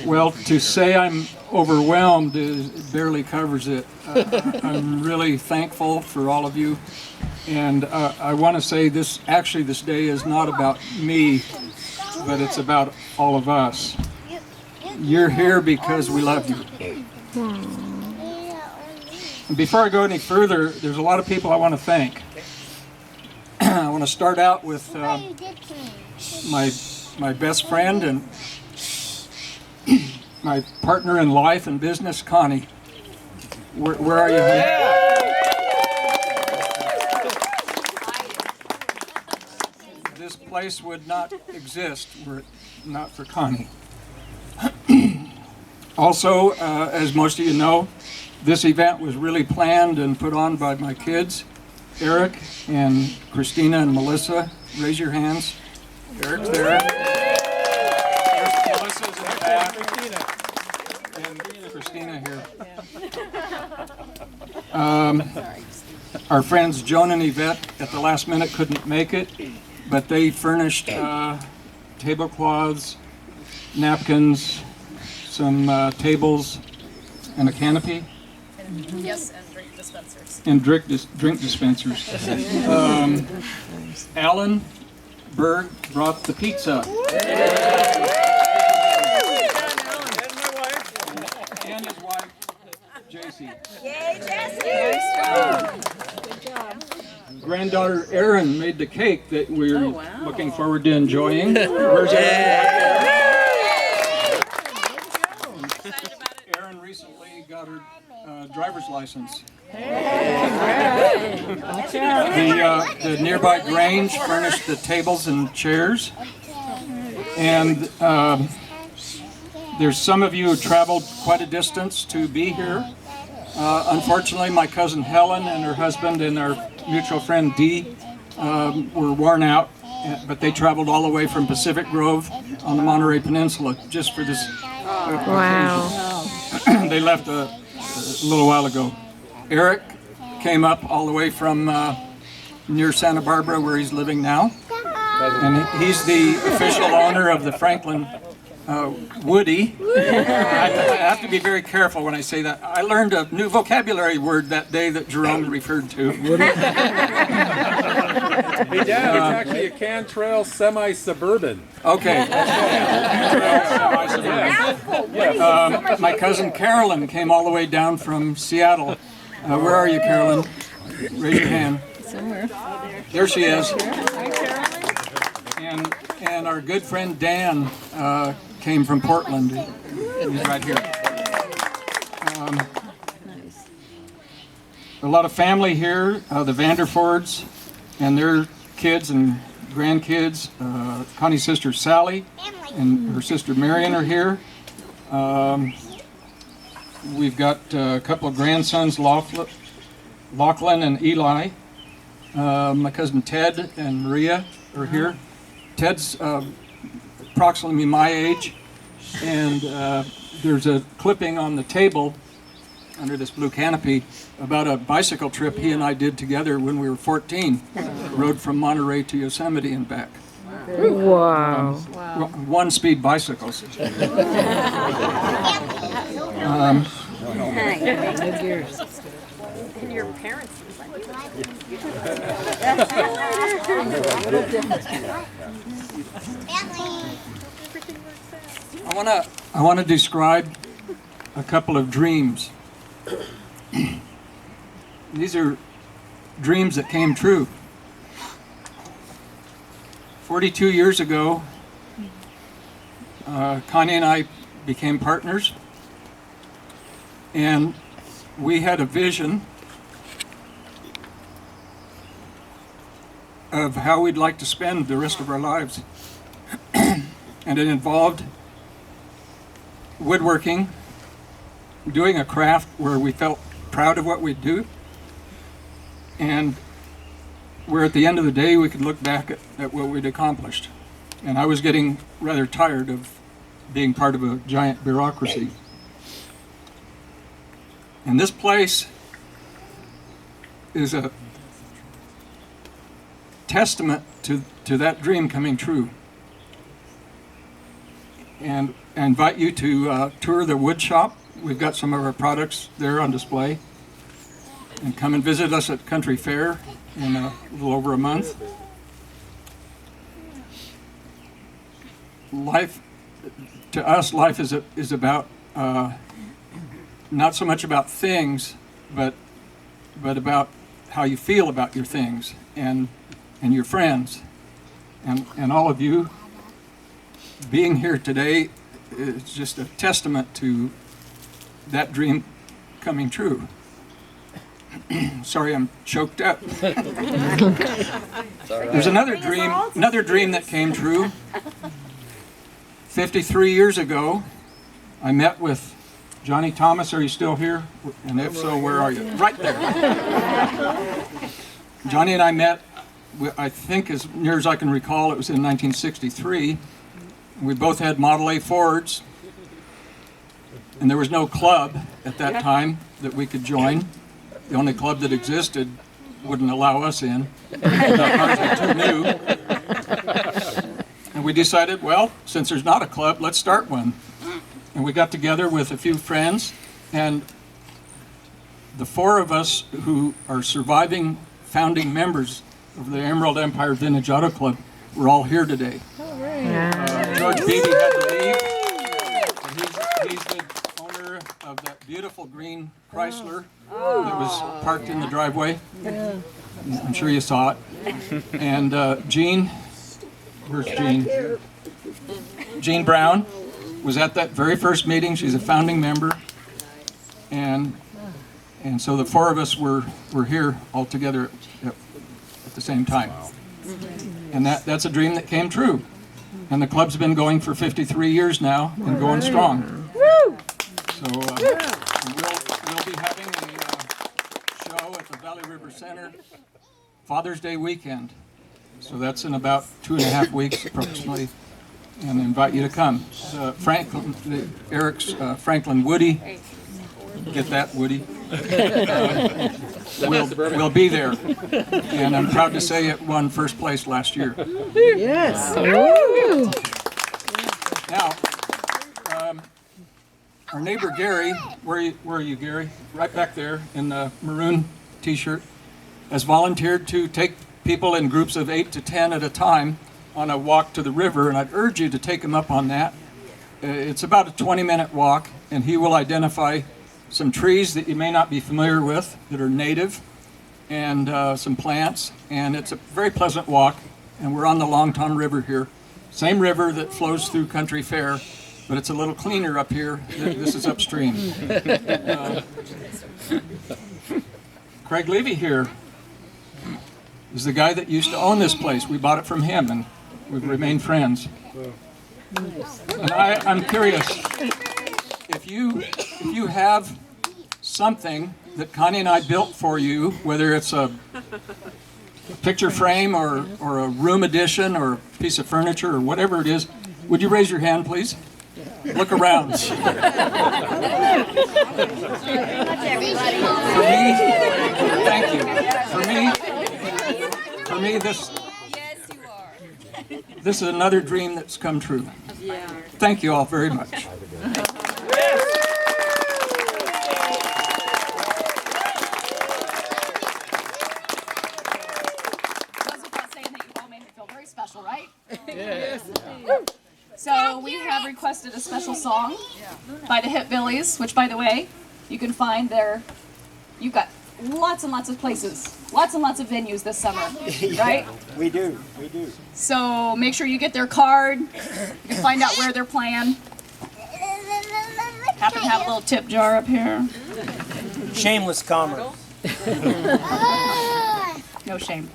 Well, to say I'm overwhelmed barely covers it. I'm really thankful for all of you. And I want to say this day is not about me, but it's about all of us. You're here because we love you. And before I go any further, there's a lot of people I want to thank. I want to start out with my best friend and my partner in life and business, Connie. Where are you, honey? This place would not exist were it not for Connie. Also, as most of you know, this event was really planned and put on by my kids, Eric and Christina and Melissa. Raise your hands. Eric's there. Melissa's in the back. And Christina here. Our friends Joan and Yvette at the last minute couldn't make it, but they furnished tablecloths, napkins, some tables, and a canopy. Yes, and drink dispensers. And drink dispensers. Alan Berg brought the pizza. And his wife, JC. Yay, Jesse! Good job. Granddaughter Erin made the cake that we're looking forward to enjoying. Where's Erin? Erin recently got her driver's license. The nearby Grange furnished the tables and chairs. And there's some of you who traveled quite a distance to be here. Unfortunately, my cousin Helen and her husband and our mutual friend Dee were worn out, but they traveled all the way from Pacific Grove on the Monterey Peninsula just for this occasion. They left a little while ago. Eric came up all the way from near Santa Barbara, where he's living now, and he's the official owner of the Franklin Woody. I have to be very careful when I say that. I learned a new vocabulary word that day that Jerome referred to. Hey, Dad, it's actually a Cantrell semi-suburban. Okay. My cousin Carolyn came all the way down from Seattle. Where are you, Carolyn? Raise your hand. Somewhere. There she is. And our good friend Dan came from Portland. He's right here. A lot of family here, the Vanderfords and their kids and grandkids. Connie's sister Sally and her sister Marion are here. We've got a couple of grandsons, Lachlan and Eli. My cousin Ted and Maria are here. Ted's approximately my age, and there's a clipping on the table under this blue canopy about a bicycle trip he and I did together when we were 14. Rode from Monterey to Yosemite and back. Wow. One-speed bicycles. And your parents. I want to describe a couple of dreams. These are dreams that came true. 42 years ago, Connie and I became partners, and we had a vision of how we'd like to spend the rest of our lives. And it involved woodworking, doing a craft where we felt proud of what we do, and where at the end of the day we could look back at what we'd accomplished. And I was getting rather tired of being part of a giant bureaucracy. And this place is a testament to that dream coming true. and I invite you to tour the wood shop. We've got some of our products there on display. And come and visit us at Country Fair in a little over a month. Life, to us, life is about not so much about things, but about how you feel about your things and your friends. And all of you being here today is just a testament to that dream coming true. Sorry, I'm choked up. There's another dream that came true. 53 years ago, I met with Johnny Thomas. Are you still here? And if so, where are you? Right there. Johnny and I met, I think as near as I can recall, it was in 1963. We both had Model A Fords, and there was no club at that time that we could join. The only club that existed wouldn't allow us in. Ours were too new. And we decided, well, since there's not a club, let's start one. And we got together with a few friends, and the four of us who are surviving founding members of the Emerald Empire Vintage Auto Club, we're all here today. George Beebe had to leave. And he's the owner of that beautiful green Chrysler that was parked in the driveway. I'm sure you saw it. And Jean, where's Jean? Jean Brown was at that very first meeting. She's a founding member. And so the four of us were here all together at the same time. And that's a dream that came true. And the club's been going for 53 years now and going strong. So we'll be having a show at the Valley River Center Father's Day weekend. So that's in about 2.5 weeks approximately. And I invite you to come. Eric's Franklin Woody, get that Woody, we'll be there. And I'm proud to say it won first place last year. Yes. Now, our neighbor Gary, where are you, Gary? Right back there in the maroon t-shirt, has volunteered to take people in groups of 8 to 10 at a time on a walk to the river, and I'd urge you to take him up on that. It's about a 20-minute walk, and he will identify some trees that you may not be familiar with that are native, and some plants, and it's a very pleasant walk, and we're on the Longtom River here. Same river that flows through Country Fair, but it's a little cleaner up here. This is upstream. Craig Levy here is the guy that used to own this place. We bought it from him, and we've remained friends. And I'm curious, if you have something that Connie and I built for you, whether it's a picture frame or a room addition or a piece of furniture or whatever it is, would you raise your hand, please? Look around. For me, thank you. For me, this is another dream that's come true. Thank you all very much. Goes without saying that you all made me feel very special, right? Yes. So we have requested a special song by the Hip Billies, which, by the way, you can find there. You've got lots and lots of places, lots and lots of venues this summer, right? We do. So make sure you get their card. You can find out where they're playing. Happen to have a little tip jar up here. Shameless commerce. No shame.